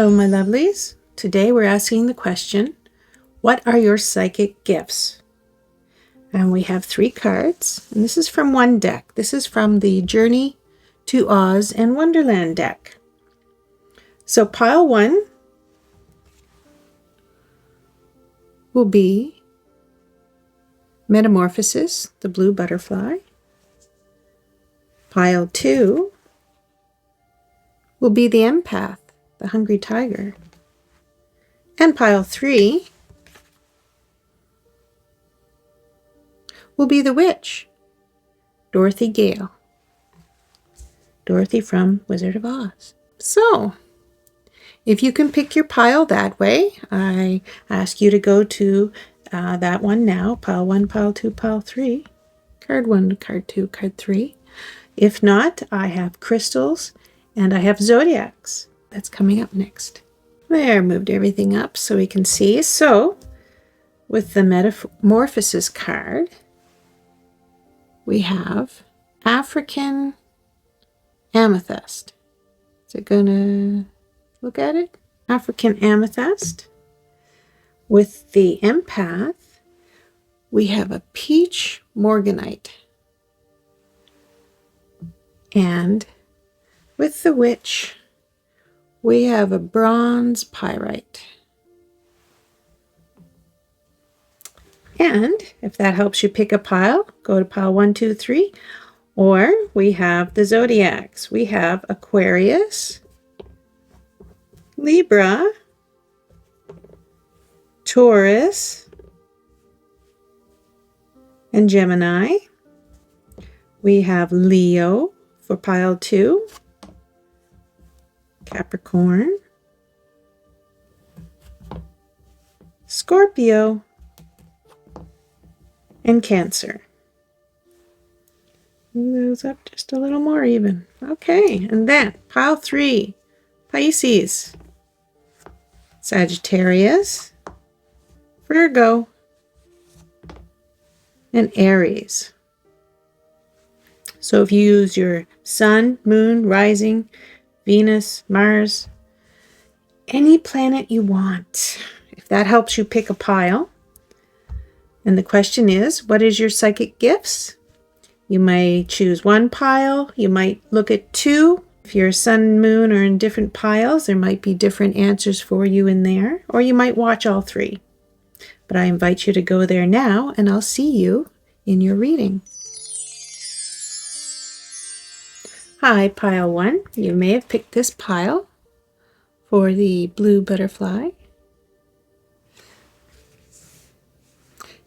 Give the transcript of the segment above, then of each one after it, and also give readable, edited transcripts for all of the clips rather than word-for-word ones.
Hello, my lovelies. Today we're asking the question, what are your psychic gifts? And we have 3 cards, and this is from one deck. This is from the Journey to Oz and Wonderland deck. So pile 1 will be Metamorphosis, the blue butterfly. Pile 2 will be the Empath, the hungry tiger. And pile 3 will be the Witch, Dorothy Gale. Dorothy from Wizard of Oz. So, if you can pick your pile that way, I ask you to go to that one now. Pile 1, pile 2, pile 3. Card 1, card 2, card 3. If not, I have crystals and I have zodiacs. That's coming up next. There, moved everything up so we can see. So, with the Metamorphosis card, we have African Amethyst. Is it gonna look at it? African Amethyst. With the Empath, we have a Peach Morganite. And with the Witch, we have a Bronze Pyrite. And if that helps you pick a pile, go to pile 1, 2, 3. Or we have the zodiacs. We have Aquarius, Libra, Taurus, and Gemini. We have Leo for pile 2, Capricorn, Scorpio, and Cancer. Move those up just a little more even. Okay, and then pile 3, Pisces, Sagittarius, Virgo, and Aries. So if you use your Sun, Moon, Rising, Venus, Mars, any planet you want, if that helps you pick a pile. And the question is, what is your psychic gifts? You may choose 1 pile. You might look at 2. If your Sun and Moon are in different piles, there might be different answers for you in there. Or you might watch all 3. But I invite you to go there now, and I'll see you in your reading. Hi, pile 1. You may have picked this pile for the blue butterfly.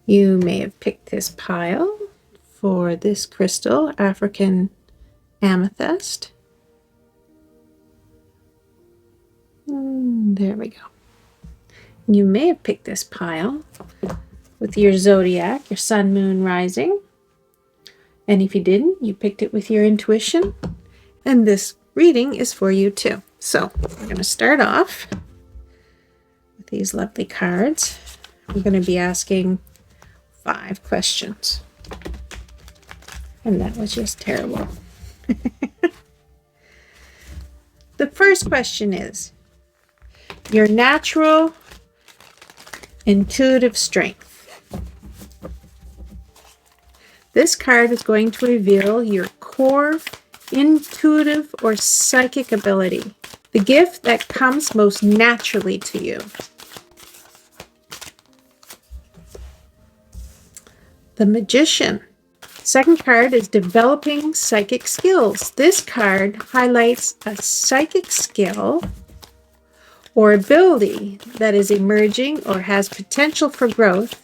You may have picked this pile for this crystal, African Amethyst. There we go. You may have picked this pile with your zodiac, your Sun, Moon, Rising. And if you didn't, you picked it with your intuition. And this reading is for you too. So we're going to start off with these lovely cards. We're going to be asking 5 questions. And that was just terrible. The first question is your natural intuitive strength. This card is going to reveal your core intuitive or psychic ability, the gift that comes most naturally to you. The Magician. Second card is developing psychic skills. This card highlights a psychic skill or ability that is emerging or has potential for growth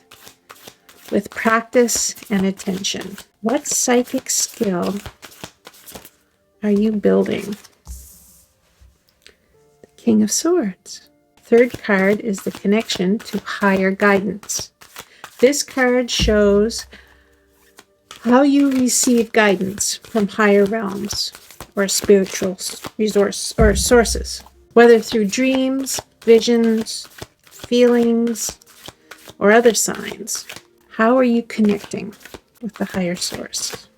with practice and attention. What psychic skill are you building? The King of Swords. Third card is the connection to higher guidance. This card shows how you receive guidance from higher realms or spiritual resource or sources, whether through dreams, visions, feelings, or other signs. How are you connecting with the higher source?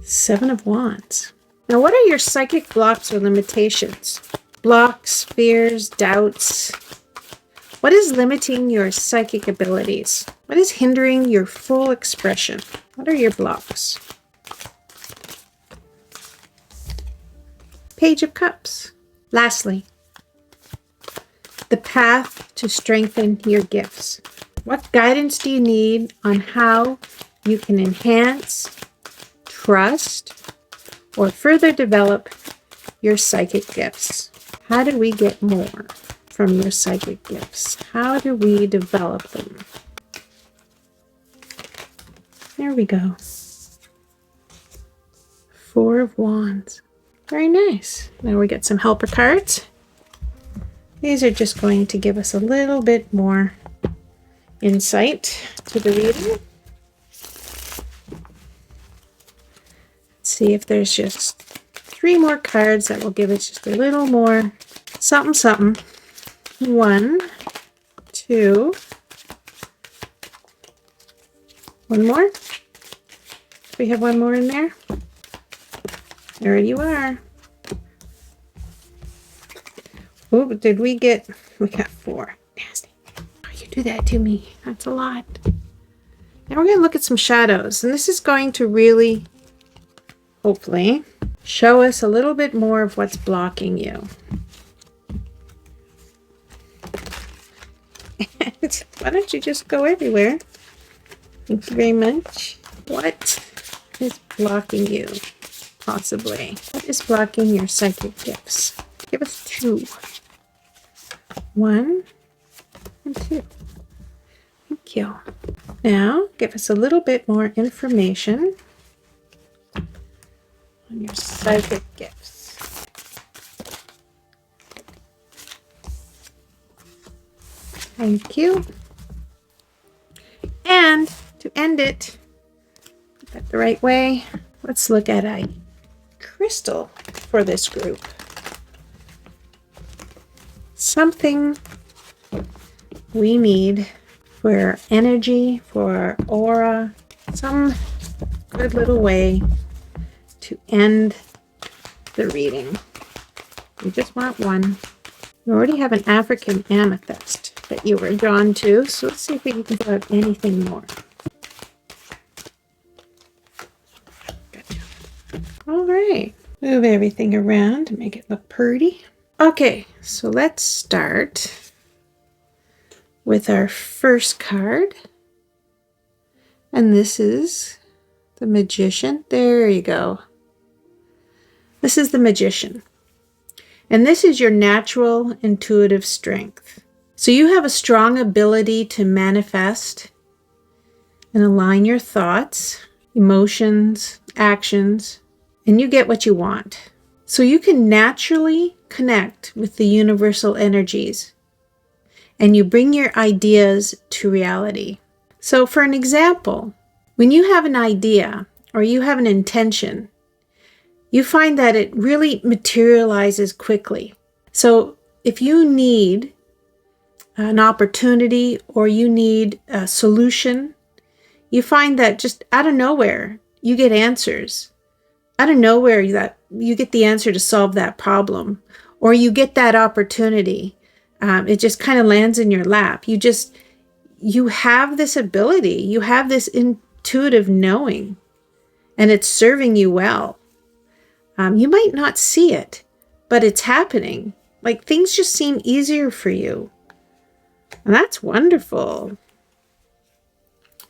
Seven of Wands. Now, what are your psychic blocks or limitations? Blocks, fears, doubts. What is limiting your psychic abilities? What is hindering your full expression? What are your blocks? Page of Cups. Lastly, the path to strengthen your gifts. What guidance do you need on how you can enhance, trust, or further develop your psychic gifts? How do we get more from your psychic gifts? How do we develop them? There we go. Four of Wands. Very nice. Now we get some helper cards. These are just going to give us a little bit more insight to the reading. Let's see if there's just 3 more cards that will give us just a little more something, something. 1, 2. One more. We have one more in there. There you are. Oh, did we get... We got 4. Nasty. Oh, you do that to me. That's a lot. Now we're going to look at some shadows. And this is going to really, hopefully, show us a little bit more of what's blocking you. Why don't you just go everywhere? Thank you very much. What is blocking you? Possibly. What is blocking your psychic gifts? Give us 2. 1 and 2. Thank you. Now, give us a little bit more information on your psychic gifts. Thank you. And to end it, put that the right way, let's look at a crystal for this group. Something we need for energy, for aura, some good little way to end the reading. We just want one. We already have an African amethyst that you were drawn to, so let's see if we can pull out anything more. Gotcha. All right, move everything around to make it look pretty. Okay, so let's start with our first card. And this is the Magician. There you go. This is the Magician. And this is your natural intuitive strength. So you have a strong ability to manifest and align your thoughts, emotions, actions, and you get what you want. So you can naturally connect with the universal energies and you bring your ideas to reality. So for an example, when you have an idea or you have an intention, you find that it really materializes quickly. So if you need an opportunity or you need a solution, you find that just out of nowhere, you get answers. Out of nowhere, that you get the answer to solve that problem, or you get that opportunity. It just kind of lands in your lap. You have this ability, you have this intuitive knowing, and it's serving you well. You might not see it, but it's happening. Like things just seem easier for you. And that's wonderful.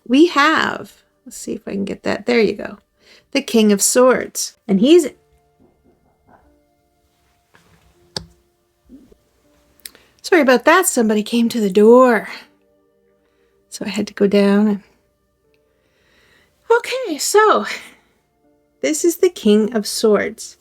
We have, let's see if I can get that. There you go. The King of Swords. And he's, sorry about that. Somebody came to the door. So I had to go down. Okay, so this is the King of Swords.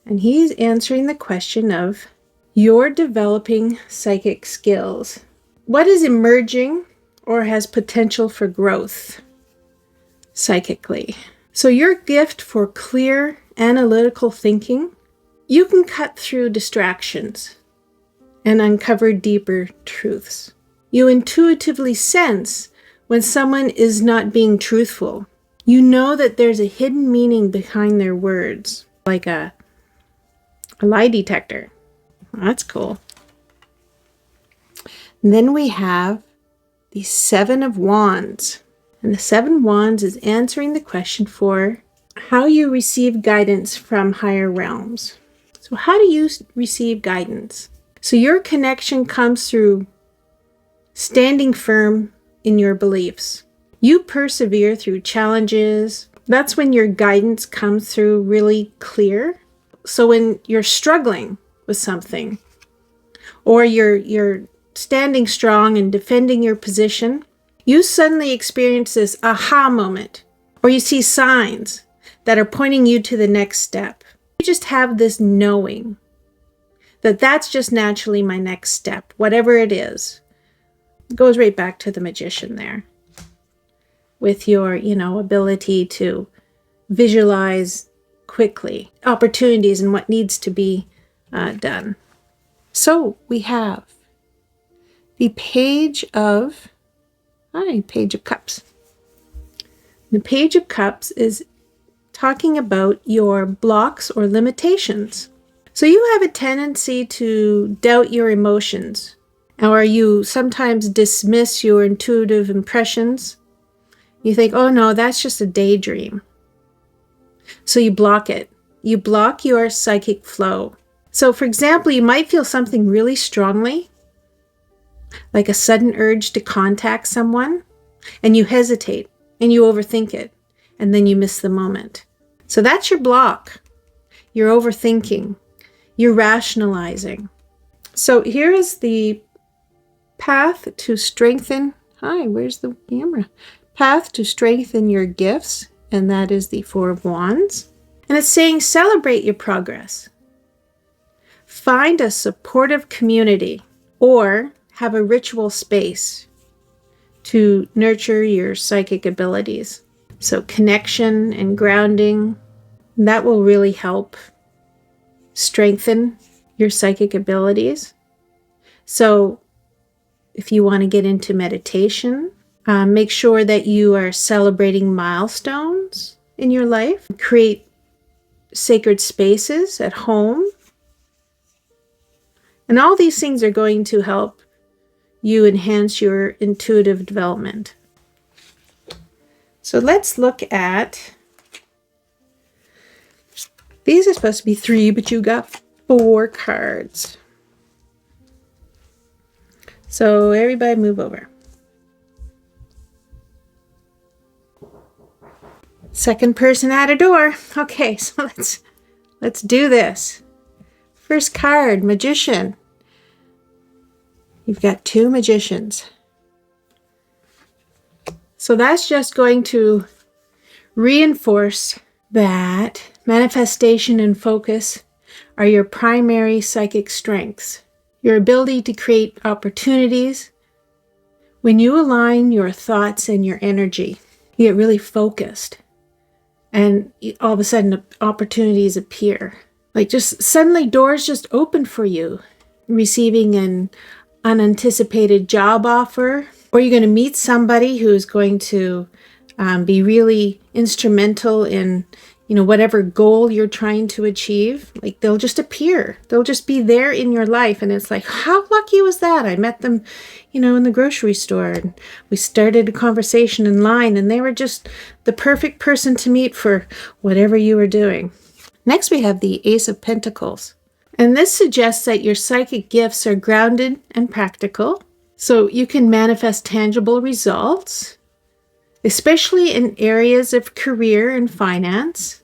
And he's answering the question of your developing psychic skills. What is emerging or has potential for growth psychically? So your gift for clear analytical thinking, you can cut through distractions and uncover deeper truths. You intuitively sense when someone is not being truthful. You know that there's a hidden meaning behind their words, like a lie detector. That's cool. And then we have the Seven of Wands. And the Seven of Wands is answering the question for how you receive guidance from higher realms. So how do you receive guidance? So your connection comes through standing firm in your beliefs. You persevere through challenges. That's when your guidance comes through really clear. So when you're struggling with something, or you're standing strong and defending your position, you suddenly experience this aha moment, or you see signs that are pointing you to the next step. You just have this knowing that that's just naturally my next step, whatever it is. It goes right back to the magician there with your, ability to visualize quickly opportunities and what needs to be done. So we have the Page of Cups. The Page of Cups is talking about your blocks or limitations. So you have a tendency to doubt your emotions, or you sometimes dismiss your intuitive impressions. You think, oh no, that's just a daydream. So you block it. You block your psychic flow. So for example, you might feel something really strongly, like a sudden urge to contact someone, and you hesitate and you overthink it, and then you miss the moment. So that's your block. You're overthinking. You're rationalizing. So here is the path to strengthen. Hi, where's the camera? Path to strengthen your gifts, and that is the Four of Wands. And it's saying celebrate your progress. Find a supportive community or have a ritual space to nurture your psychic abilities. So connection and grounding, that will really help strengthen your psychic abilities. So if you want to get into meditation, make sure that you are celebrating milestones in your life. Create sacred spaces at home. And all these things are going to help you enhance your intuitive development. So let's look at, these are supposed to be 3, but you got 4 cards. So everybody move over. Second person at a door. Okay, so let's do this. First card, Magician. You've got 2 magicians. So that's just going to reinforce that manifestation and focus are your primary psychic strengths. Your ability to create opportunities. When you align your thoughts and your energy, you get really focused. And all of a sudden opportunities appear. Like just suddenly doors just open for you. Receiving an unanticipated job offer, or you're going to meet somebody who's going to be really instrumental in, whatever goal you're trying to achieve. Like they'll just appear. They'll just be there in your life. And it's like, how lucky was that? I met them, in the grocery store, and we started a conversation in line, and they were just the perfect person to meet for whatever you were doing. Next, we have the Ace of Pentacles. And this suggests that your psychic gifts are grounded and practical. So you can manifest tangible results, especially in areas of career and finance.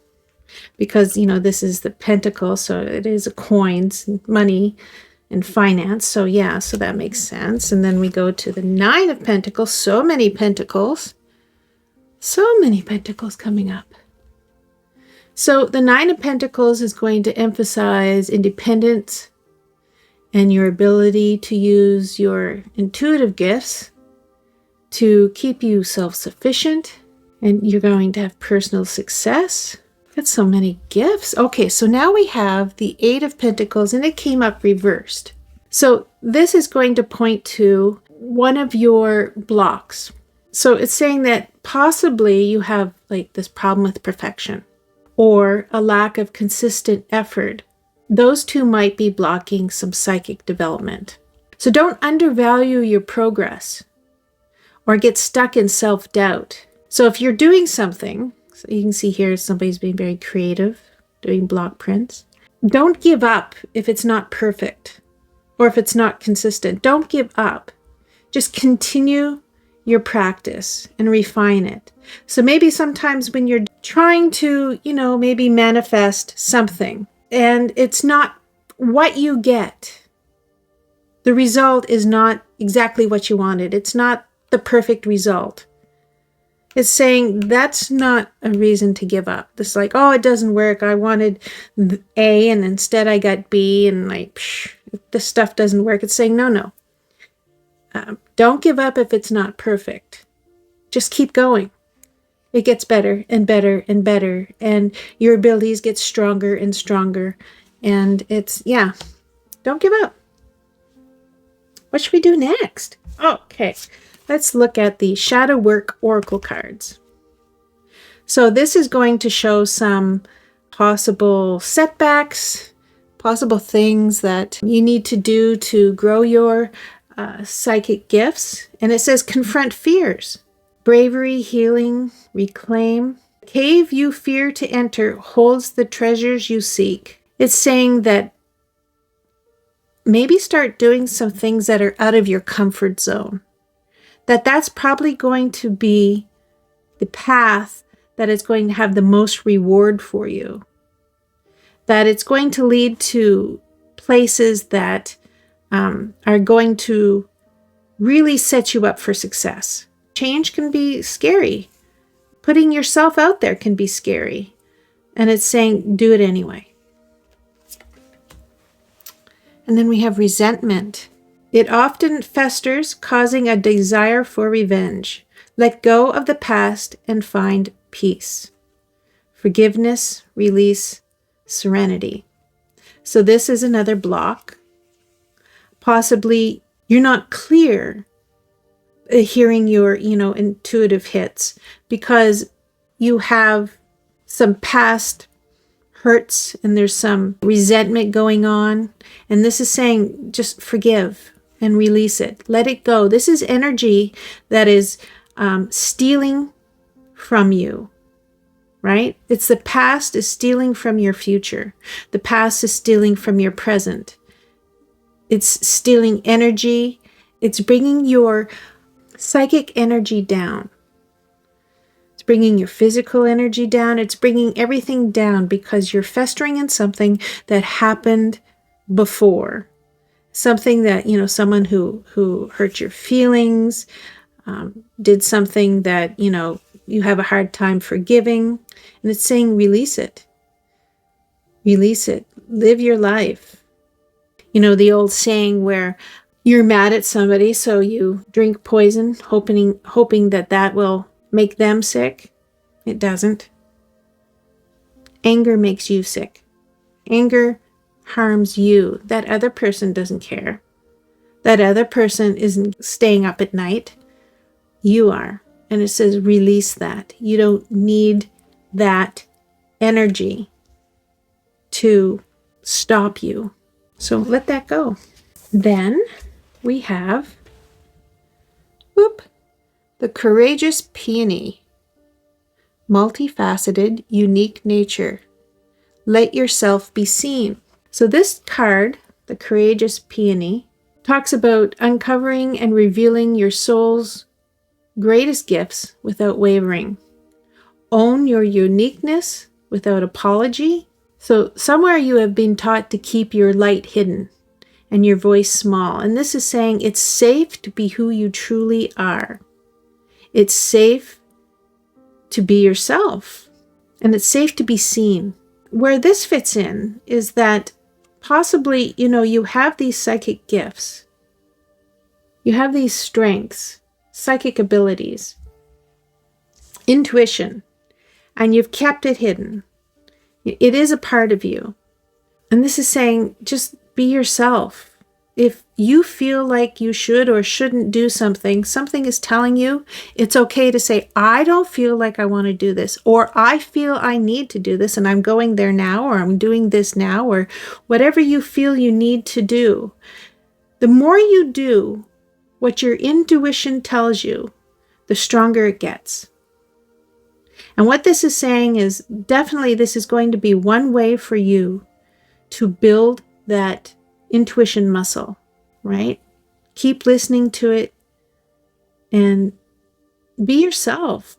Because, this is the pentacle, so it is coins, money, and finance. So yeah, so that makes sense. And then we go to the 9 of Pentacles. So many pentacles. So many pentacles coming up. So the 9 of Pentacles is going to emphasize independence and your ability to use your intuitive gifts to keep you self-sufficient, and you're going to have personal success. That's so many gifts. Okay, so now we have the 8 of Pentacles, and it came up reversed. So this is going to point to one of your blocks. So it's saying that possibly you have like this problem with perfection or a lack of consistent effort. Those two might be blocking some psychic development. So don't undervalue your progress or get stuck in self-doubt. So if you're doing something, so you can see here somebody's being very creative, doing block prints. Don't give up if it's not perfect or if it's not consistent. Don't give up. Just continue your practice and refine it. So maybe sometimes when you're trying to, maybe manifest something and it's not what you get, the result is not exactly what you wanted. It's not the perfect result. It's saying that's not a reason to give up. It's like, oh, it doesn't work. I wanted A and instead I got B and this stuff doesn't work. It's saying, no. Don't give up if it's not perfect. Just keep going. It gets better and better and better. And your abilities get stronger and stronger. And don't give up. What should we do next? Okay, let's look at the Shadow Work Oracle cards. So this is going to show some possible setbacks, possible things that you need to do to grow your psychic gifts. And it says confront fears, bravery, healing, reclaim. Cave you fear to enter holds the treasures you seek. It's saying that maybe start doing some things that are out of your comfort zone. That's probably going to be the path that is going to have the most reward for you. That it's going to lead to places that are going to really set you up for success. Change can be scary. Putting yourself out there can be scary. And it's saying, do it anyway. And then we have resentment. It often festers, causing a desire for revenge. Let go of the past and find peace. Forgiveness, release, serenity. So this is another block. Possibly you're not clear hearing your, intuitive hits because you have some past hurts and there's some resentment going on. And this is saying just forgive and release it. Let it go. This is energy that is stealing from you, right? It's the past is stealing from your future. The past is stealing from your present. It's stealing energy. It's bringing your psychic energy down. Bringing your physical energy down. It's bringing everything down because you're festering in something that happened before. Something that, someone who hurt your feelings, did something that, you have a hard time forgiving. And it's saying, release it. Release it. Live your life. The old saying where you're mad at somebody, so you drink poison, hoping that will make them sick. It doesn't. Anger makes you sick. Anger harms you. That other person doesn't care. That other person isn't staying up at night. You are. And it says release that. You don't need that energy to stop you. So let that go. Then we have the Courageous Peony. Multifaceted, unique nature. Let yourself be seen. So this card, the Courageous Peony, talks about uncovering and revealing your soul's greatest gifts without wavering. Own your uniqueness without apology. So somewhere you have been taught to keep your light hidden and your voice small. And this is saying it's safe to be who you truly are. It's safe to be yourself. And it's safe to be seen. Where this fits in is that possibly, you have these psychic gifts. You have these strengths, psychic abilities, intuition, and you've kept it hidden. It is a part of you. And this is saying, just be yourself. If you feel like you should or shouldn't do something, something is telling you it's okay to say, I don't feel like I want to do this, or I feel I need to do this and I'm going there now, or I'm doing this now, or whatever you feel you need to do. The more you do what your intuition tells you, the stronger it gets. And what this is saying is definitely this is going to be one way for you to build that intuition muscle, right? Keep listening to it and be yourself.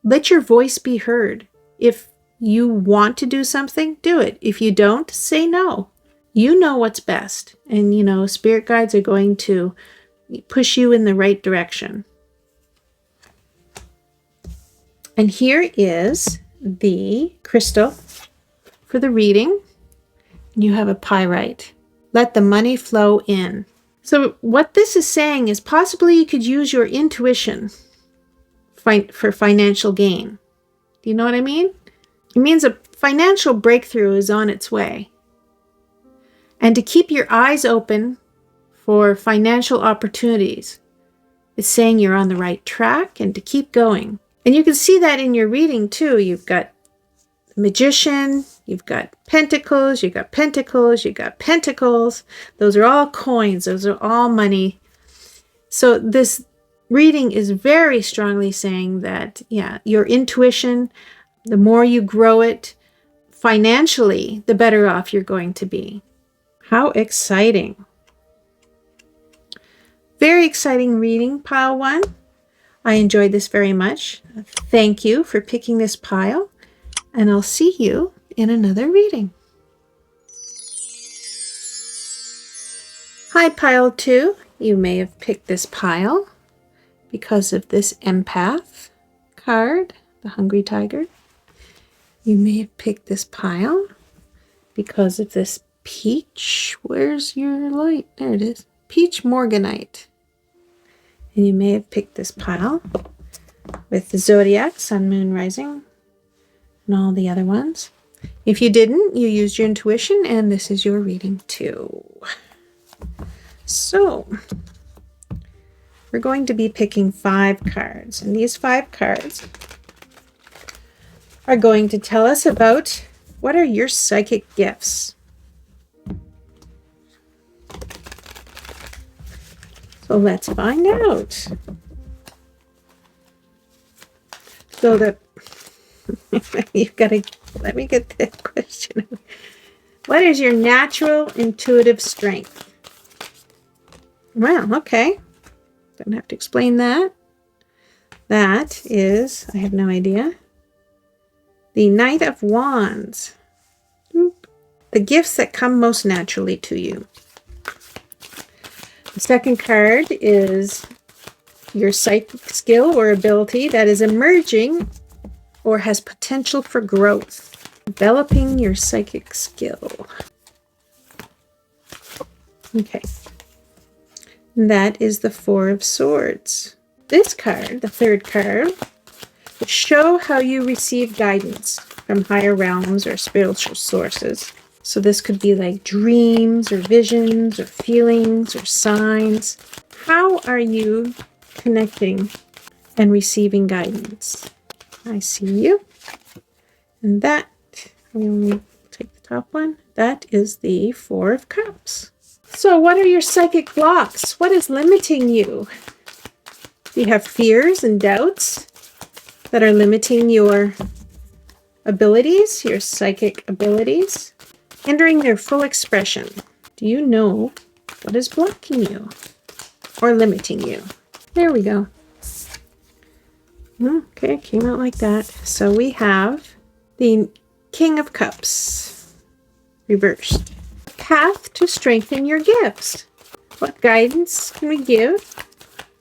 Let your voice be heard. If you want to do something, do it. If you don't, say no. You know what's best. And, spirit guides are going to push you in the right direction. And here is the crystal for the reading. You have a pyrite. Let the money flow in. So what this is saying is possibly you could use your intuition for financial gain. Do you know what I mean? It means a financial breakthrough is on its way. And to keep your eyes open for financial opportunities, it's saying you're on the right track and to keep going. And you can see that in your reading too. You've got Magician, you've got Pentacles, you've got Pentacles, you've got Pentacles. Those are all coins. Those are all money. So this reading is very strongly saying that, your intuition, the more you grow it financially, the better off you're going to be. How exciting. Very exciting reading, pile 1. I enjoyed this very much. Thank you for picking this pile. And I'll see you in another reading. Hi, pile 2. You may have picked this pile because of this empath card, the Hungry Tiger. You may have picked this pile because of this peach. Where's your light? There it is. Peach Morganite. And you may have picked this pile with the Zodiac, Sun, Moon, Rising, and all the other ones. If you didn't, you used your intuition, and this is your reading too. So, we're going to be picking 5 cards, and these 5 cards are going to tell us about what are your psychic gifts. So let's find out. So that you've got to, let me get the question. What is your natural intuitive strength? Well, okay. Don't have to explain that. That is, I have no idea. The Knight of Wands. Oop. The gifts that come most naturally to you. The second card is your psychic skill or ability that is emerging or has potential for growth. Developing your psychic skill. Okay. And that is the 4 of Swords. This card, the third card, will show how you receive guidance from higher realms or spiritual sources. So this could be like dreams or visions or feelings or signs. How are you connecting and receiving guidance? I see you. And that, we'll take the top one. That is the 4 of Cups. So what are your psychic blocks? What is limiting you? Do you have fears and doubts that are limiting your abilities, your psychic abilities? Hindering their full expression. Do you know what is blocking you or limiting you? There we go. Okay, it came out like that. So we have the King of Cups reversed. Path to strengthen your gifts. What guidance can we give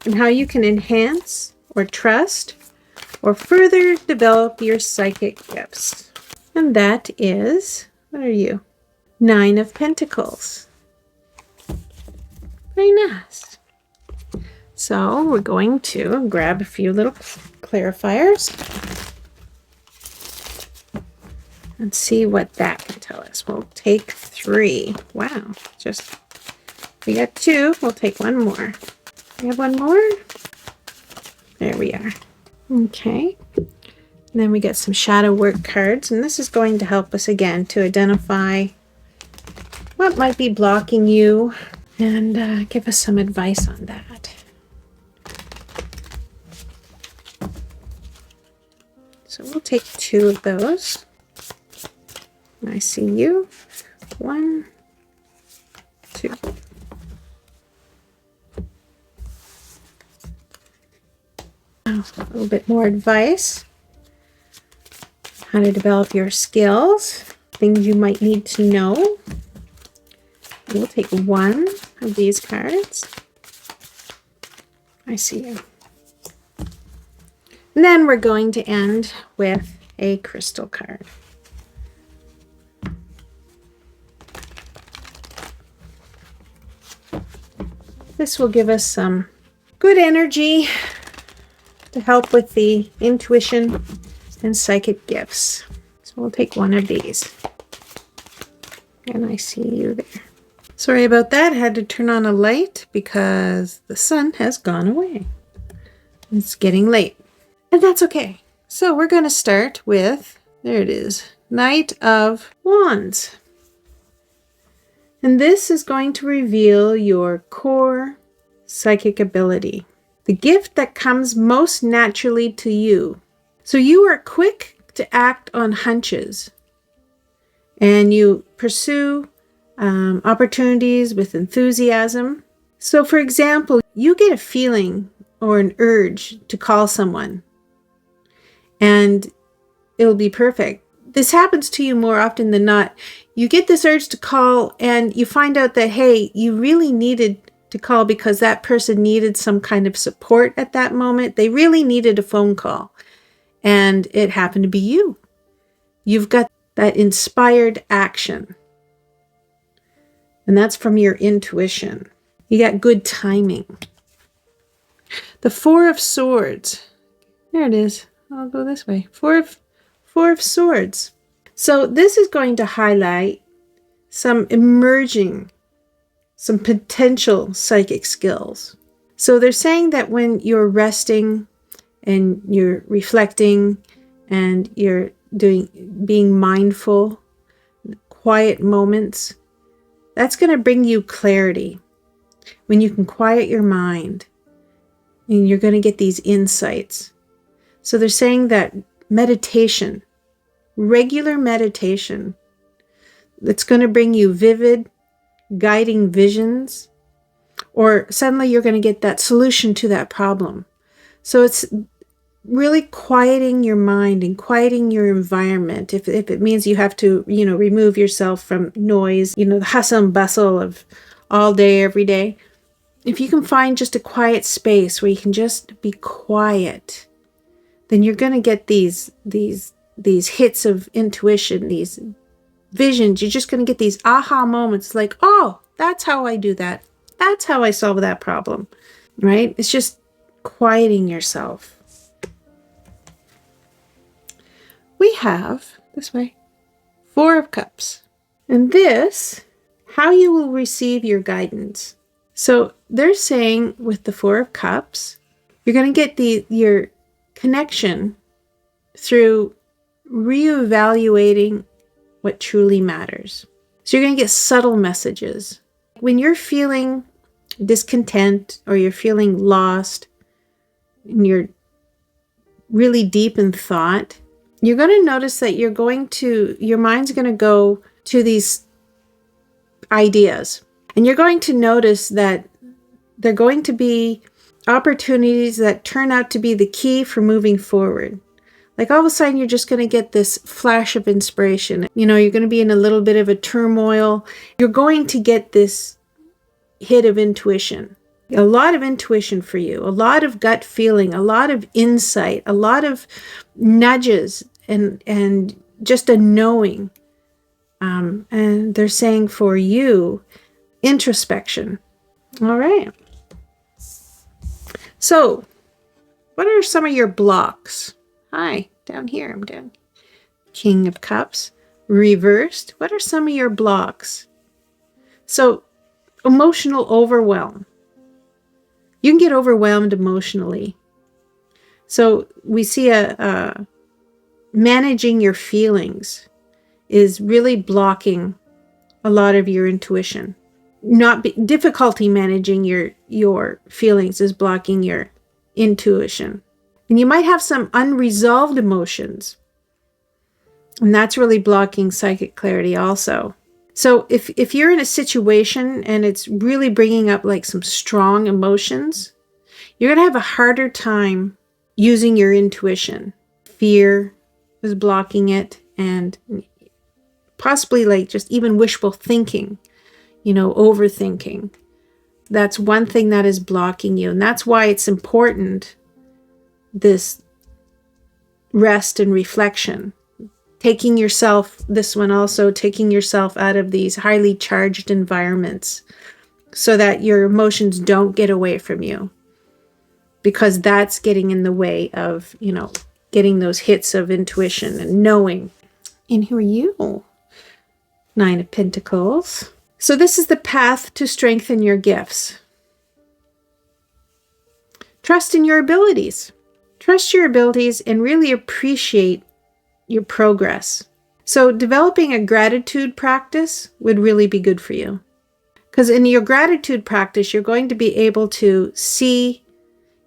and how you can enhance or trust or further develop your psychic gifts? And that is, what are you? 9 of Pentacles. Very nice. So we're going to grab a few little clarifiers and see what that can tell us. We'll take 3. Wow, just We got 2. We'll take one more. We have one more. There we are. Okay. And then we get some shadow work cards, and this is going to help us again to identify what might be blocking you and give us some advice on that. So we'll take 2 of those. I see you. 1, 2. A little bit more advice. How to develop your skills. Things you might need to know. We'll take 1 of these cards. I see you. And then we're going to end with a crystal card. This will give us some good energy to help with the intuition and psychic gifts. So we'll take 1 of these. And I see you there. Sorry about that. I had to turn on a light because the sun has gone away. It's getting late. And that's okay. So we're going to start with, there it is, Knight of Wands. And this is going to reveal your core psychic ability, the gift that comes most naturally to you. So you are quick to act on hunches, and you pursue opportunities with enthusiasm. So for example, you get a feeling or an urge to call someone, and it'll be perfect. This happens to you more often than not. You get this urge to call and you find out that, hey, you really needed to call because that person needed some kind of support at that moment. They really needed a phone call. And it happened to be you. You've got that inspired action. And that's from your intuition. You got good timing. The 4 of Swords. There it is. I'll go this way. Four of Swords. So this is going to highlight some potential psychic skills. So they're saying that when you're resting and you're reflecting and you're being mindful, quiet moments, that's going to bring you clarity. When you can quiet your mind and you're going to get these insights. So they're saying that meditation, regular meditation, that's going to bring you vivid, guiding visions, or suddenly you're going to get that solution to that problem. So it's really quieting your mind and quieting your environment. If it means you have to, remove yourself from noise, the hustle and bustle of all day, every day. If you can find just a quiet space where you can just be quiet, then you're going to get these hits of intuition, these visions. You're just going to get these aha moments like, oh, that's how I do that. That's how I solve that problem, right? It's just quieting yourself. We have, this way, 4 of Cups. And this, how you will receive your guidance. So they're saying with the 4 of Cups, you're going to get your connection through reevaluating what truly matters. So you're going to get subtle messages. When you're feeling discontent or you're feeling lost and you're really deep in thought, you're going to notice that your mind's going to go to these ideas. And you're going to notice that they're going to be opportunities that turn out to be the key for moving forward. Like all of a sudden, you're just going to get this flash of inspiration. You're going to be in a little bit of a turmoil. You're going to get this hit of intuition. A lot of intuition for you, a lot of gut feeling, a lot of insight, a lot of nudges and just a knowing. And they're saying for you, introspection. All right. So, what are some of your blocks? Hi, down here, I'm down. King of Cups, reversed. What are some of your blocks? So, emotional overwhelm. You can get overwhelmed emotionally. So we see managing your feelings is really blocking a lot of your intuition. Difficulty managing your feelings is blocking your intuition. And you might have some unresolved emotions. And that's really blocking psychic clarity also. So if you're in a situation and it's really bringing up like some strong emotions, you're going to have a harder time using your intuition. Fear is blocking it, and possibly like just even wishful thinking, overthinking. That's one thing that is blocking you. And that's why it's important, this rest and reflection. Taking yourself out of these highly charged environments so that your emotions don't get away from you. Because that's getting in the way of, getting those hits of intuition and knowing. And who are you? 9 of Pentacles. So this is the path to strengthen your gifts. Trust in your abilities. Trust your abilities and really appreciate your progress. So developing a gratitude practice would really be good for you. Because in your gratitude practice, you're going to be able to see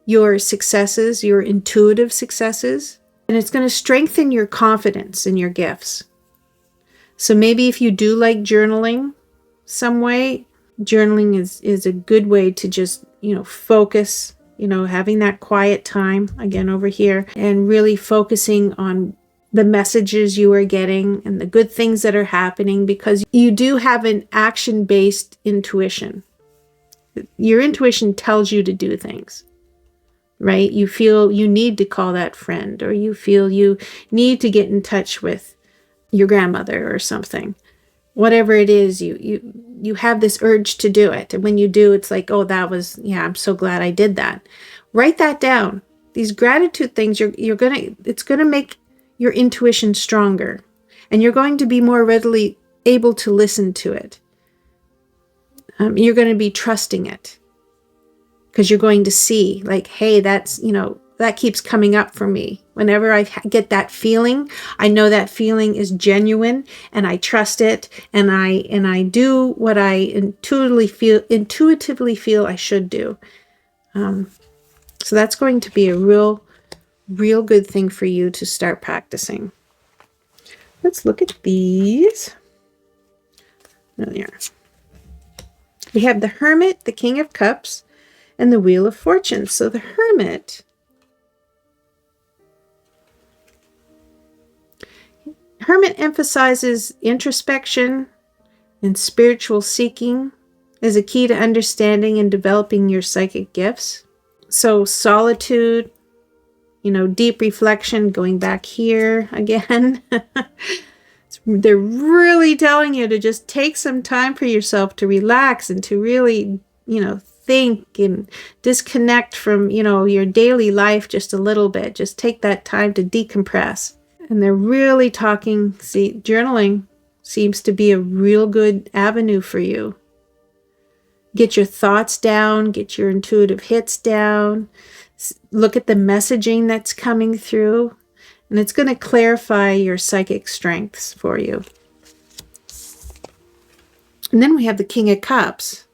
your successes, your intuitive successes, and it's going to strengthen your confidence in your gifts. So maybe if you do like journaling some way, journaling is a good way to just, focus, having that quiet time, again over here, and really focusing on the messages you are getting and the good things that are happening, because you do have an action-based intuition. Your intuition tells you to do things, right? You feel you need to call that friend, or you feel you need to get in touch with your grandmother or something. Whatever it is, you have this urge to do it. And when you do, it's like, oh, I'm so glad I did that. Write that down. These gratitude things, it's going to make your intuition stronger, and you're going to be more readily able to listen to it. You're going to be trusting it because you're going to see like, hey, that's, that keeps coming up for me. Whenever I get that feeling, I know that feeling is genuine, and I trust it, and I do what I intuitively feel I should do. So that's going to be a real good thing for you to start practicing. Let's look at these. There. We have the Hermit, the King of Cups, and the Wheel of Fortune. So the Hermit emphasizes introspection and spiritual seeking as a key to understanding and developing your psychic gifts. So solitude, deep reflection, going back here again. They're really telling you to just take some time for yourself to relax and to really, think and disconnect from, your daily life just a little bit. Just take that time to decompress. And they're really talking, journaling seems to be a real good avenue for you. Get your thoughts down, get your intuitive hits down, look at the messaging that's coming through, and it's going to clarify your psychic strengths for you. And then we have the King of Cups.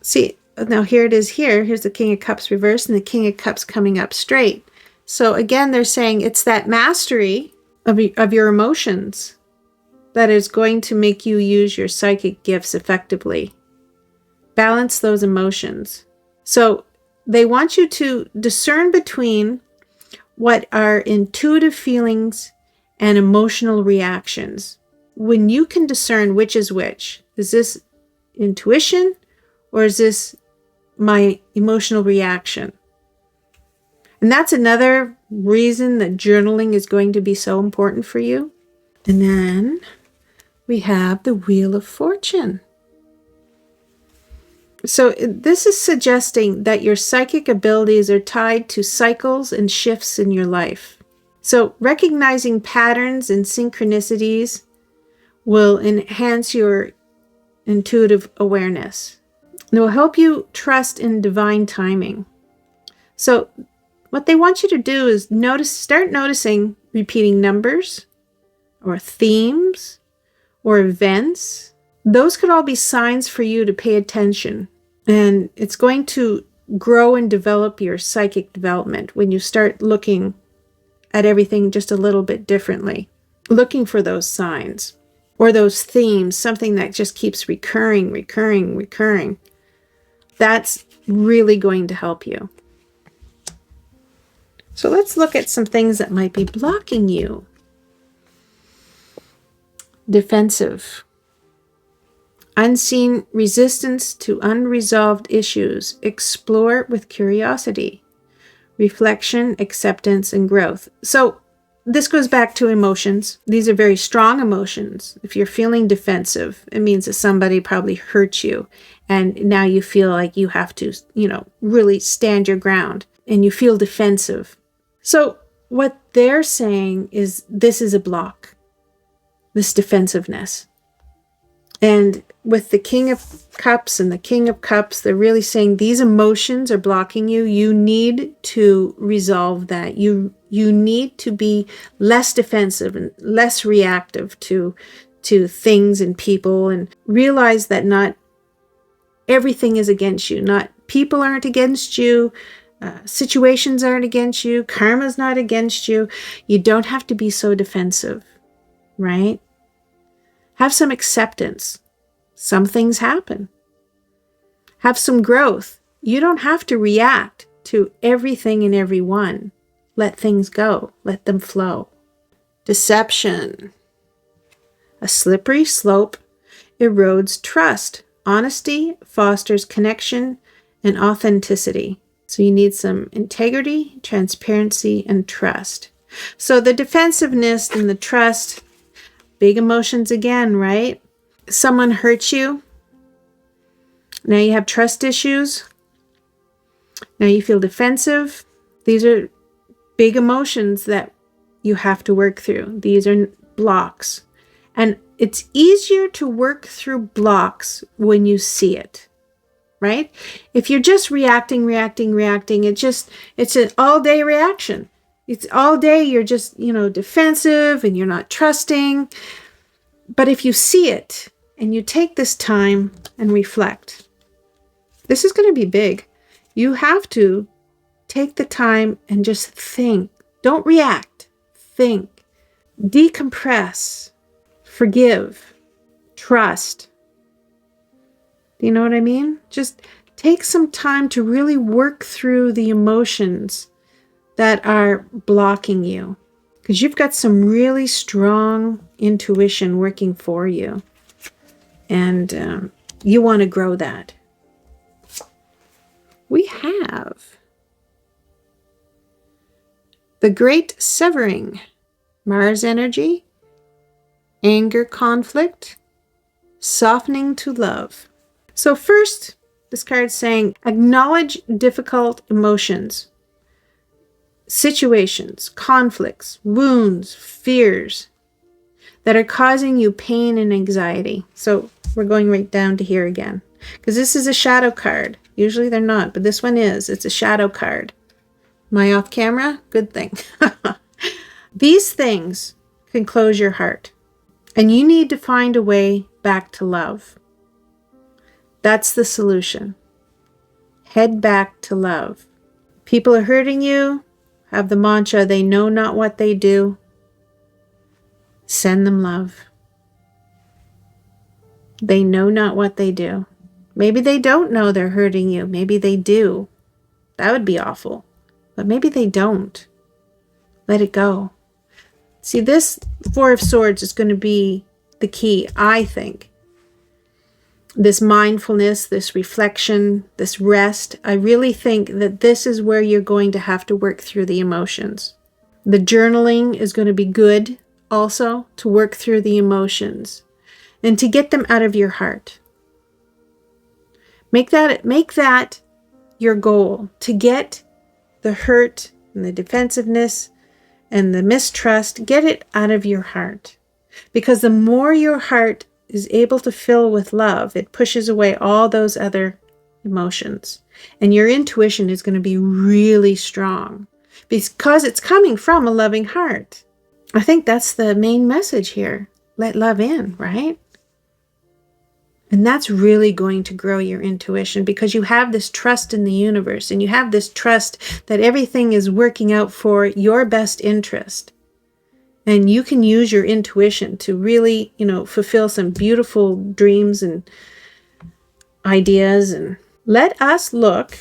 See, now here it is here. Here's the King of Cups reversed and the King of Cups coming up straight. So again, they're saying it's that mastery of your emotions that is going to make you use your psychic gifts effectively. Balance those emotions. So they want you to discern between what are intuitive feelings and emotional reactions. When you can discern which is which, is this intuition or is this my emotional reaction? And that's another reason that journaling is going to be so important for you. And then we have the Wheel of Fortune. So this is suggesting that your psychic abilities are tied to cycles and shifts in your life. So recognizing patterns and synchronicities will enhance your intuitive awareness. It will help you trust in divine timing. So what they want you to do is start noticing repeating numbers or themes or events. Those could all be signs for you to pay attention. And it's going to grow and develop your psychic development when you start looking at everything just a little bit differently. Looking for those signs or those themes, something that just keeps recurring. That's really going to help you. So let's look at some things that might be blocking you. Defensive. Unseen resistance to unresolved issues. Explore with curiosity. Reflection, acceptance, and growth. So this goes back to emotions. These are very strong emotions. If you're feeling defensive, it means that somebody probably hurt you. And now you feel like you have to, really stand your ground. And you feel defensive. So what they're saying is this is a block. This defensiveness. And with the King of Cups and the King of Cups, they're really saying these emotions are blocking you. You need to resolve that. You need to be less defensive and less reactive to things and people, and realize that not everything is against you. Not people aren't against you. Situations aren't against you. Karma's not against you. You don't have to be so defensive, right? Have some acceptance. Some things happen. Have some growth. You don't have to react to everything and everyone. Let things go. Let them flow. Deception. A slippery slope erodes trust. Honesty fosters connection and authenticity. So you need some integrity, transparency, and trust. So the defensiveness and the trust, big emotions again, right? Someone hurts you. Now you have trust issues. Now you feel defensive. These are big emotions that you have to work through. These are blocks. And it's easier to work through blocks when you see it, right? If you're just reacting, it's an all-day reaction. It's all day you're just, defensive and you're not trusting. But if you see it and you take this time and reflect, this is going to be big. You have to take the time and just think. Don't react. Think. Decompress. Forgive. Trust. Do you know what I mean? Just take some time to really work through the emotions that are blocking you, because you've got some really strong intuition working for you, and you want to grow that. We have the Great Severing, Mars energy, anger, conflict, softening to love. So first, this card's saying, acknowledge difficult emotions, situations, conflicts, wounds, fears that are causing you pain and anxiety. So we're going right down to here again, because this is a shadow card. Usually they're not, but this one is. It's a shadow card. Am I off camera? Good thing. These things can close your heart, and you need to find a way back to love. That's the solution. Head back to love. People are hurting you. Have the mantra, they know not what they do. Send them love. They know not what they do. Maybe they don't know they're hurting you. Maybe they do. That would be awful. But maybe they don't. Let it go. See, this Four of Swords is going to be the key, I think. This mindfulness, this reflection, this rest. I really think that this is where you're going to have to work through the emotions. The journaling is going to be good also to work through the emotions and to get them out of your heart. Make that your goal, to get the hurt and the defensiveness and the mistrust, get it out of your heart. Because the more your heart is able to fill with love, it pushes away all those other emotions. And your intuition is going to be really strong because it's coming from a loving heart. I think that's the main message here. Let love in, right? And that's really going to grow your intuition because you have this trust in the universe and you have this trust that everything is working out for your best interest. And you can use your intuition to really, fulfill some beautiful dreams and ideas. And let us look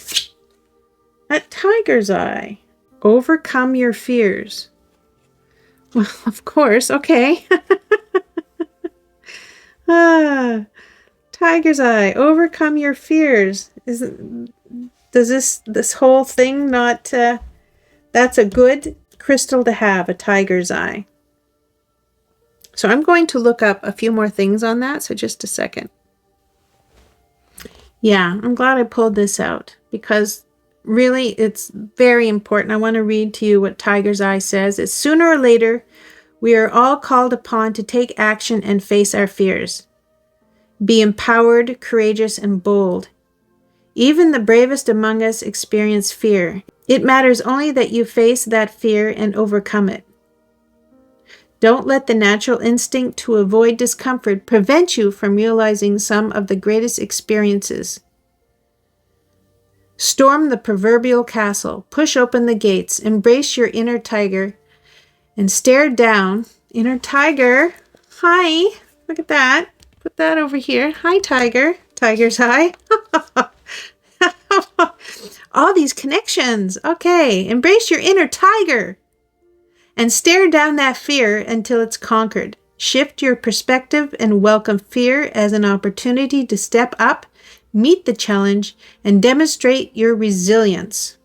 at Tiger's Eye. Overcome your fears. Well, of course. Okay. Tiger's Eye. Overcome your fears. Does this whole thing not... that's a good crystal to have, a Tiger's Eye. So I'm going to look up a few more things on that. So just a second. Yeah, I'm glad I pulled this out because really it's very important. I want to read to you what Tiger's Eye says. It's sooner or later, we are all called upon to take action and face our fears. Be empowered, courageous, and bold. Even the bravest among us experience fear. It matters only that you face that fear and overcome it. Don't let the natural instinct to avoid discomfort prevent you from realizing some of the greatest experiences. Storm the proverbial castle, push open the gates, embrace your inner tiger, and stare down. Inner tiger, hi, look at that. Put that over here. Hi, tiger. Tiger's Eye. All these connections. Okay, embrace your inner tiger. And stare down that fear until it's conquered. Shift your perspective and welcome fear as an opportunity to step up, meet the challenge, and demonstrate your resilience.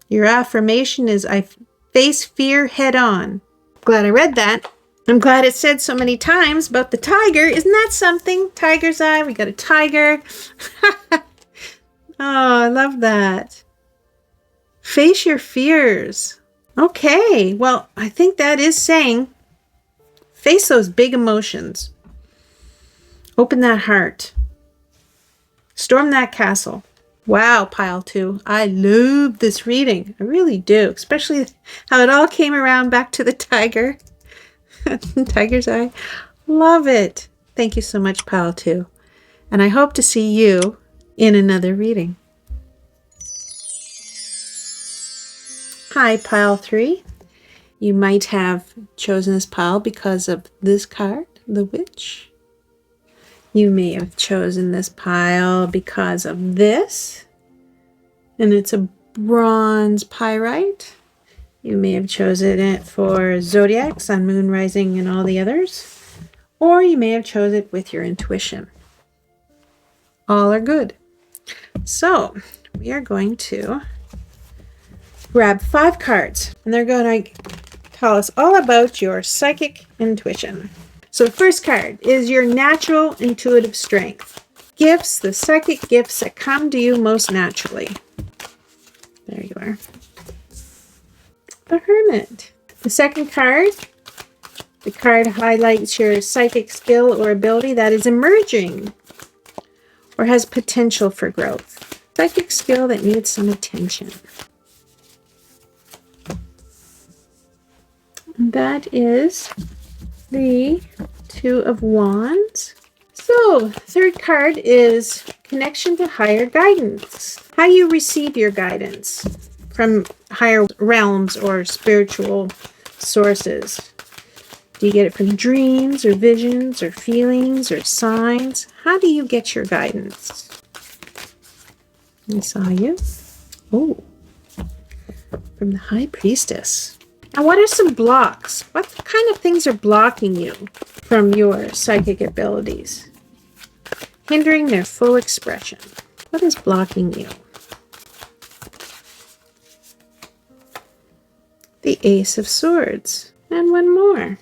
Your affirmation is, I face fear head on. Glad I read that. I'm glad it said so many times about the tiger. Isn't that something? Tiger's Eye. We got a tiger. Oh, I love that. Face your fears. Okay, well, I think that is saying face those big emotions. Open that heart. Storm that castle. Wow, pile 2. I love this reading. I really do, especially how it all came around back to the tiger. Tiger's Eye. Love it. Thank you so much, pile 2. And I hope to see you in another reading. Hi, pile 3. You might have chosen this pile because of this card, the Witch. You may have chosen this pile because of this, and it's a bronze pyrite. You may have chosen it for Zodiac, Sun, Moon, Rising, and all the others. Or you may have chosen it with your intuition. All are good. So, we are going to grab 5 cards, and they're going to tell us all about your psychic intuition. So the first card is your natural intuitive strength. Gifts, the psychic gifts that come to you most naturally. There you are. The Hermit. The second card, the card highlights your psychic skill or ability that is emerging or has potential for growth. Psychic skill that needs some attention. That is the 2 of Wands. So, third card is connection to higher guidance. How you receive your guidance from higher realms or spiritual sources. Do you get it from dreams or visions or feelings or signs? How do you get your guidance? I saw you. Oh, from the High Priestess. Now, what are some blocks? What kind of things are blocking you from your psychic abilities? Hindering their full expression. What is blocking you? The Ace of Swords. And one more.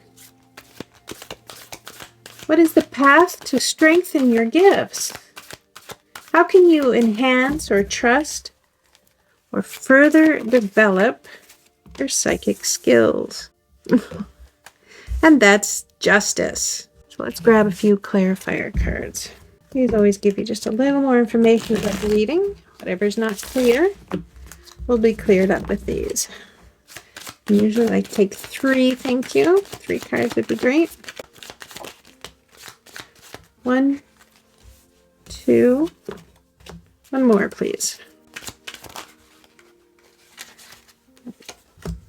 What is the path to strengthen your gifts? How can you enhance or trust or further develop your psychic skills? And that's Justice. So let's grab a few clarifier cards. These always give you just a little more information about the reading. Whatever's not clear will be cleared up with these. Usually I take 3, thank you. 3 cards would be great. 1, 2, 1 more, please.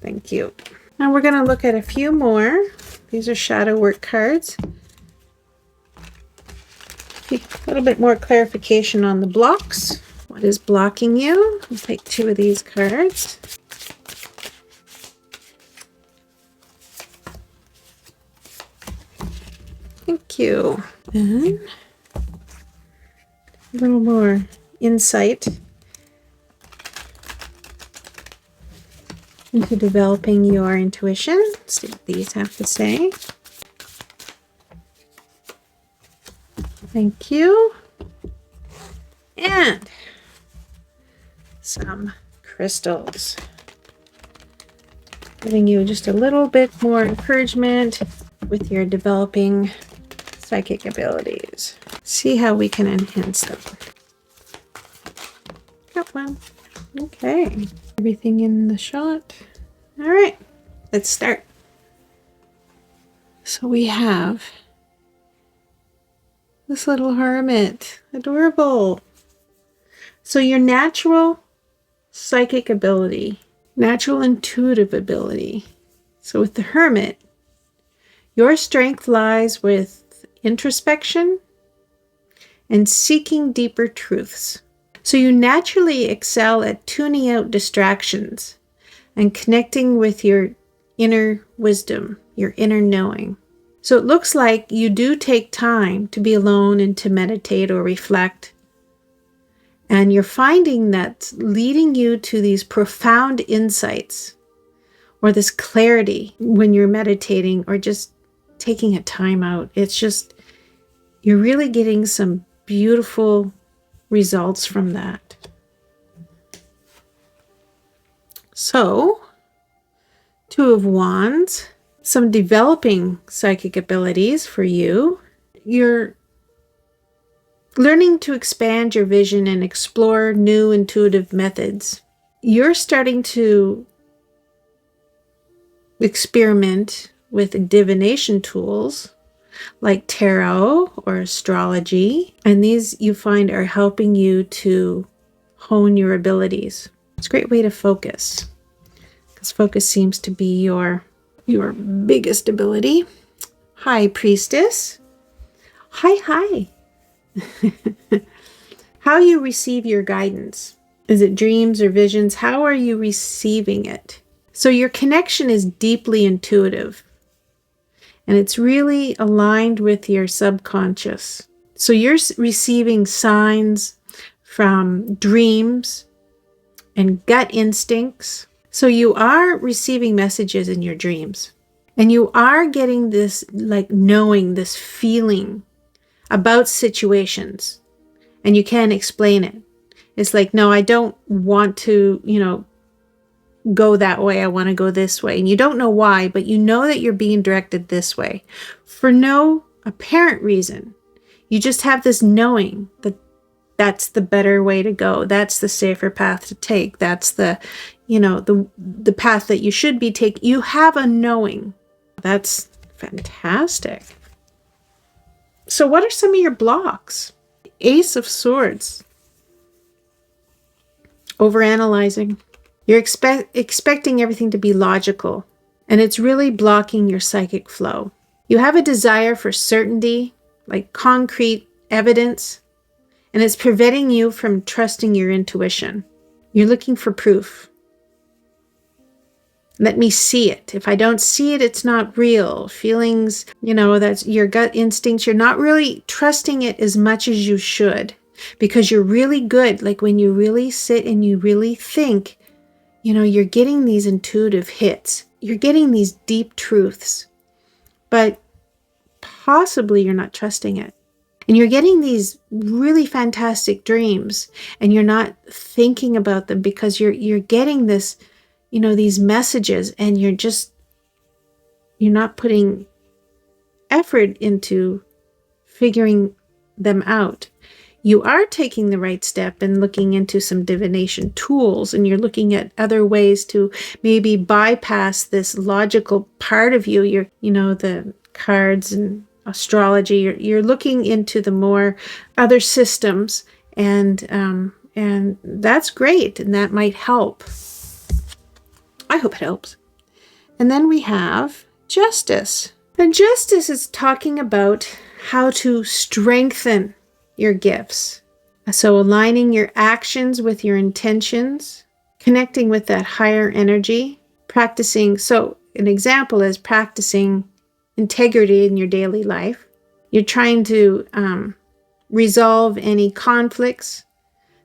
Thank you. Now we're going to look at a few more. These are shadow work cards. A little bit more clarification on the blocks. What is blocking you? I'll take 2 of these cards. Thank you. And a little more insight into developing your intuition. Let's see what these have to say. Thank you. And some crystals. Giving you just a little bit more encouragement with your developing psychic abilities. See how we can enhance them. Got one. Okay. Everything in the shot. All right. Let's start. So we have this little hermit. Adorable. So your natural psychic ability, natural intuitive ability. So with the hermit, your strength lies with introspection and seeking deeper truths. So you naturally excel at tuning out distractions and connecting with your inner wisdom, your inner knowing. So it looks like you do take time to be alone and to meditate or reflect. And you're finding that's leading you to these profound insights or this clarity when you're meditating or just taking a time out. It's just, you're really getting some beautiful results from that. So, 2 of Wands, some developing psychic abilities for you. You're learning to expand your vision and explore new intuitive methods. You're starting to experiment with divination tools like tarot or astrology, and these you find are helping you to hone your abilities. It's a great way to focus, because focus seems to be your biggest ability. High Priestess. Hi. How you receive your guidance. Is it dreams or visions? How are you receiving it? So your connection is deeply intuitive, and it's really aligned with your subconscious. So you're receiving signs from dreams and gut instincts. So you are receiving messages in your dreams, and you are getting this like knowing, this feeling about situations, and you can't explain it. It's like, no, I don't want to, go that way. I want to go this way. And you don't know why, but you know that you're being directed this way for no apparent reason. You just have this knowing that that's the better way to go. That's the safer path to take. That's the path that you should be taking. You have a knowing. That's fantastic. So what are some of your blocks? Ace of Swords. Overanalyzing. You're expecting everything to be logical, and it's really blocking your psychic flow. You have a desire for certainty, like concrete evidence, and it's preventing you from trusting your intuition. You're looking for proof. Let me see it. If I don't see it, it's not real. Feelings, that's your gut instincts. You're not really trusting it as much as you should, because you're really good. Like when you really sit and you really think, you're getting these intuitive hits. You're getting these deep truths, but possibly you're not trusting it. And you're getting these really fantastic dreams, and you're not thinking about them because you're getting this, these messages, and you're not putting effort into figuring them out. You are taking the right step and looking into some divination tools, and you're looking at other ways to maybe bypass this logical part of you. The cards and astrology. You're looking into the more other systems, and that's great, and that might help. I hope it helps. And then we have justice. And justice is talking about how to strengthen your gifts. So aligning your actions with your intentions, connecting with that higher energy, practicing. So an example is practicing integrity in your daily life. You're trying to resolve any conflicts.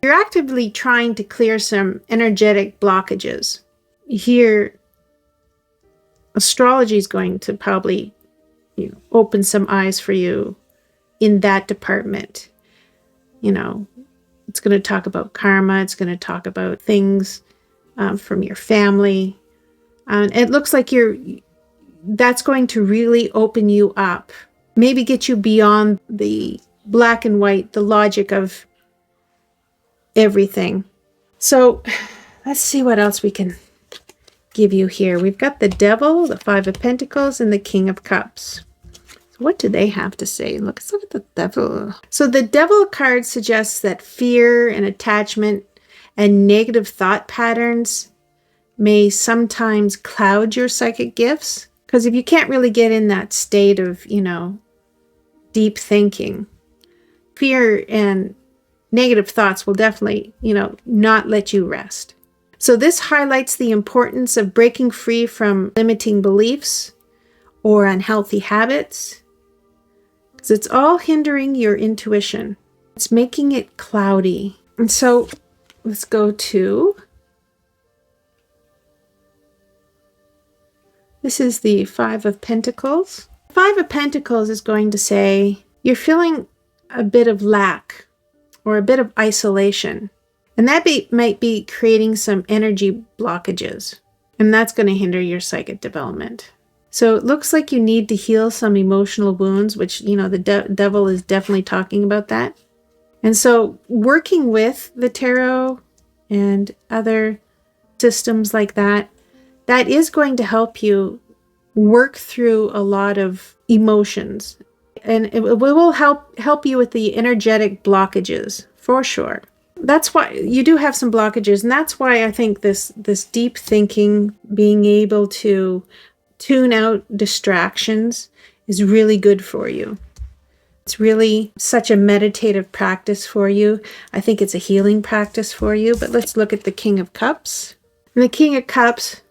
You're actively trying to clear some energetic blockages. Here, astrology is going to probably open some eyes for you in that department. It's going to talk about karma. It's going to talk about things from your family. It looks like that's going to really open you up. Maybe get you beyond the black and white, the logic of everything. So let's see what else we can give you here. We've got the Devil, the Five of Pentacles, and the King of Cups. What do they have to say? Let's look at the Devil. So the Devil card suggests that fear and attachment and negative thought patterns may sometimes cloud your psychic gifts. Because if you can't really get in that state of, deep thinking, fear and negative thoughts will definitely, not let you rest. So this highlights the importance of breaking free from limiting beliefs or unhealthy habits. Because it's all hindering your intuition. It's making it cloudy. And so let's go to, this is the Five of Pentacles. Five of Pentacles is going to say you're feeling a bit of lack or a bit of isolation. And that might be creating some energy blockages. And that's going to hinder your psychic development. So it looks like you need to heal some emotional wounds, which, the Devil is definitely talking about that. And so working with the tarot and other systems like that, that is going to help you work through a lot of emotions. And it will help you with the energetic blockages, for sure. That's why you do have some blockages. And that's why I think this deep thinking, being able to tune out distractions is really good for you. It's really such a meditative practice for you. I think it's a healing practice for you. But let's look at the King of Cups. And the King of Cups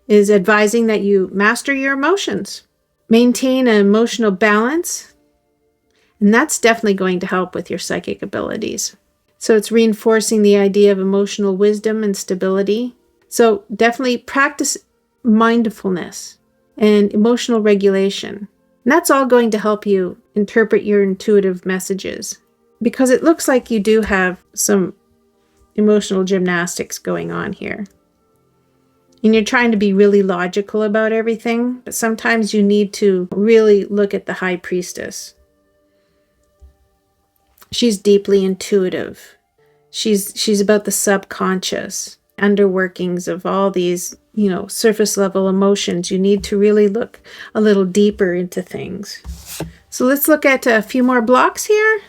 is advising that you master your emotions, maintain an emotional balance, and that's definitely going to help with your psychic abilities. So it's reinforcing the idea of emotional wisdom and stability. So definitely practice mindfulness and emotional regulation. And that's all going to help you interpret your intuitive messages, because it looks like you do have some emotional gymnastics going on here. And you're trying to be really logical about everything, but sometimes you need to really look at the High Priestess. She's deeply intuitive. She's about the subconscious, underworkings of all these, surface level emotions. You need to really look a little deeper into things. So let's look at a few more blocks here.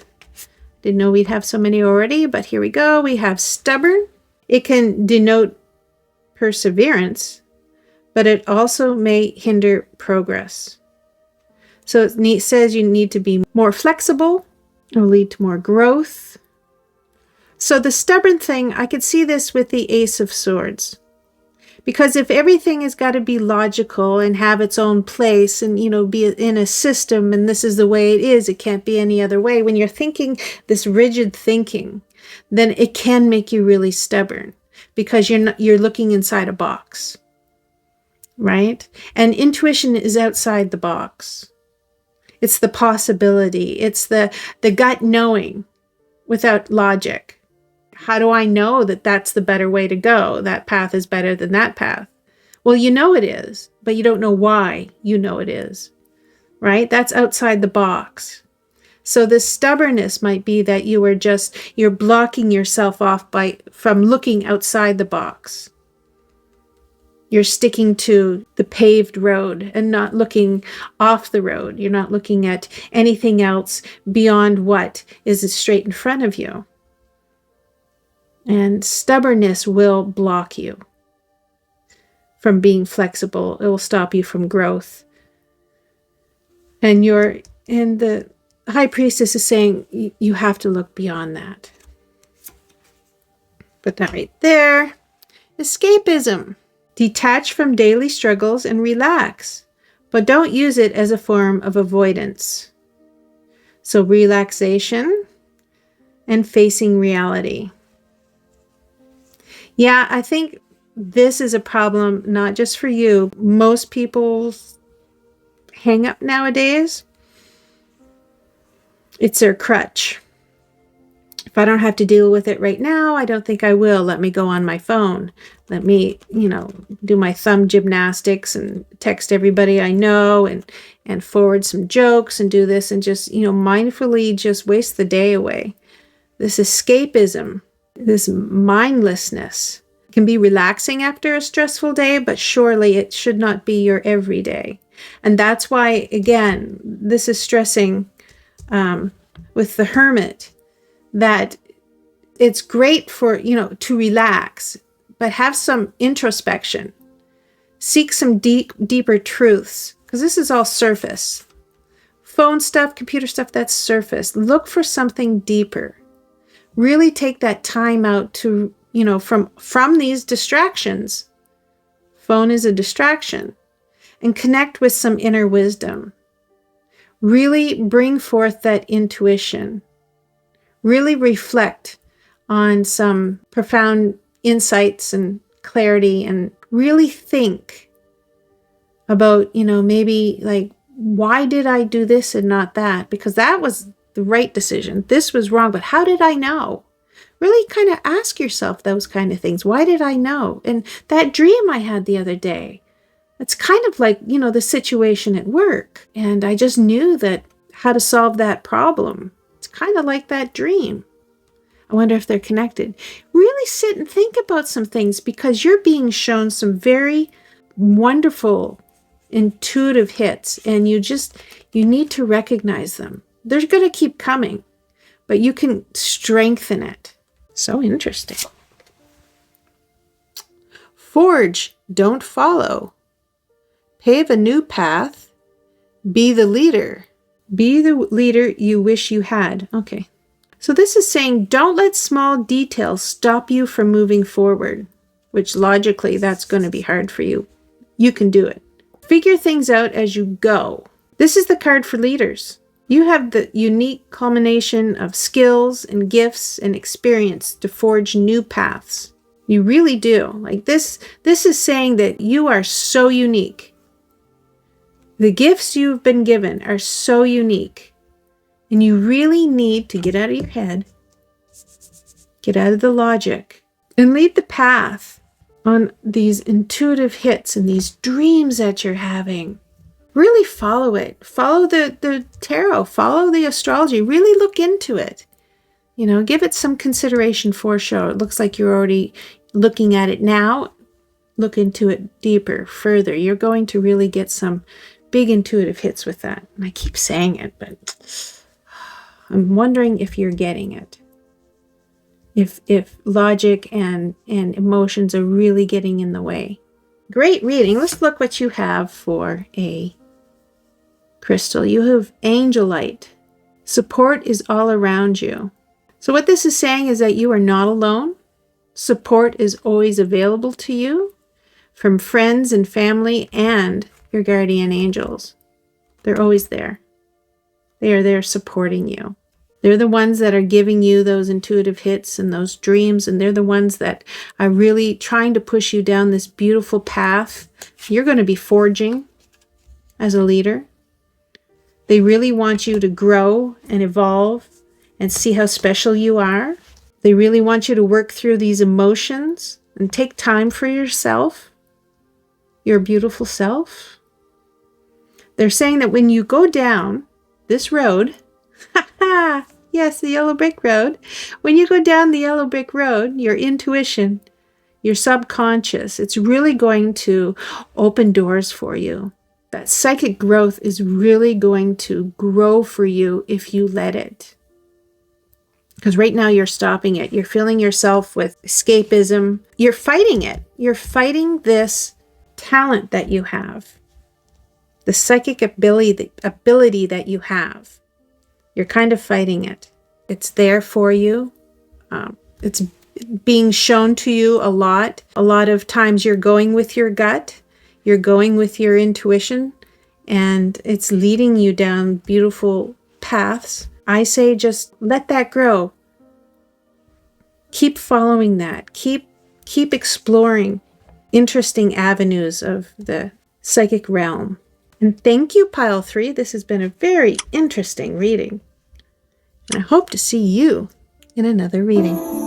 Didn't know we'd have so many already, but here we go. We have stubborn. It can denote perseverance, but it also may hinder progress. So it says you need to be more flexible. It will lead to more growth. So the stubborn thing, I could see this with the Ace of Swords. Because if everything has got to be logical and have its own place and, be in a system and this is the way it is, it can't be any other way. When you're thinking this rigid thinking, then it can make you really stubborn because you're looking inside a box, right? And intuition is outside the box. It's the possibility. It's the gut knowing without logic. How do I know that that's the better way to go? That path is better than that path. Well, you know it is, but you don't know why you know it is. right? That's outside the box. So this stubbornness might be that you're blocking yourself off from looking outside the box. You're sticking to the paved road and not looking off the road. You're not looking at anything else beyond what is straight in front of you. And stubbornness will block you from being flexible. It will stop you from growth. And the High Priestess is saying you have to look beyond that. Put that right there. Escapism. Detach from daily struggles and relax, but don't use it as a form of avoidance. So relaxation and facing reality. Yeah, I think this is a problem, not just for you. Most people's hang up nowadays, it's their crutch. If I don't have to deal with it right now, I don't think I will. Let me go on my phone. Let me, do my thumb gymnastics and text everybody I know and forward some jokes and do this and just, mindfully just waste the day away. This escapism, this mindlessness can be relaxing after a stressful day, but surely it should not be your everyday. And that's why, again, this is stressing with the hermit, that it's great for, to relax, but have some introspection. Seek some deeper truths, because this is all surface. Phone stuff, computer stuff, that's surface. Look for something deeper. Really take that time out to, from these distractions. Phone is a distraction. And connect with some inner wisdom. Really bring forth that intuition. Really reflect on some profound insights and clarity, and really think about, maybe like, why did I do this and not that? Because that was the right decision. This was wrong, but how did I know? Really kind of ask yourself those kind of things. Why did I know? And that dream I had the other day, it's kind of like, the situation at work. And I just knew that how to solve that problem. It's kind of like that dream. I wonder if they're connected. Really sit and think about some things, because you're being shown some very wonderful, intuitive hits, and you need to recognize them. They're going to keep coming, but you can strengthen it. So interesting. Forge, don't follow. Pave a new path. Be the leader. Be the leader you wish you had. Okay. So this is saying, don't let small details stop you from moving forward, which logically that's going to be hard for you. You can do it. Figure things out as you go. This is the card for leaders. You have the unique culmination of skills and gifts and experience to forge new paths. You really do. Like this is saying that you are so unique. The gifts you've been given are so unique. And you really need to get out of your head, get out of the logic, and lead the path on these intuitive hits and these dreams that you're having. Really follow it. Follow the tarot. Follow the astrology. Really look into it. Give it some consideration for sure. It looks like you're already looking at it now. Look into it deeper, further. You're going to really get some big intuitive hits with that. And I keep saying it, but I'm wondering if you're getting it. If logic and emotions are really getting in the way. Great reading. Let's look what you have for a crystal. You have angel light. Support is all around you. So what this is saying is that you are not alone. Support is always available to you from friends and family and your guardian angels. They're always there. They are there supporting you. They're the ones that are giving you those intuitive hits and those dreams, and they're the ones that are really trying to push you down this beautiful path you're going to be forging as a leader. They really want you to grow and evolve and see how special you are. They really want you to work through these emotions and take time for yourself, your beautiful self. They're saying that when you go down this road, yes, the yellow brick road, when you go down the yellow brick road, your intuition, your subconscious, it's really going to open doors for you. That psychic growth is really going to grow for you if you let it. Because right now you're stopping it. You're filling yourself with escapism. You're fighting it. You're fighting this talent that you have. The psychic ability that you have. You're kind of fighting it. It's there for you. It's being shown to you a lot. A lot of times you're going with your gut. You're going with your intuition. And it's leading you down beautiful paths. I say just let that grow. Keep following that. Keep exploring interesting avenues of the psychic realm. And thank you, Pile 3. This has been a very interesting reading. And I hope to see you in another reading.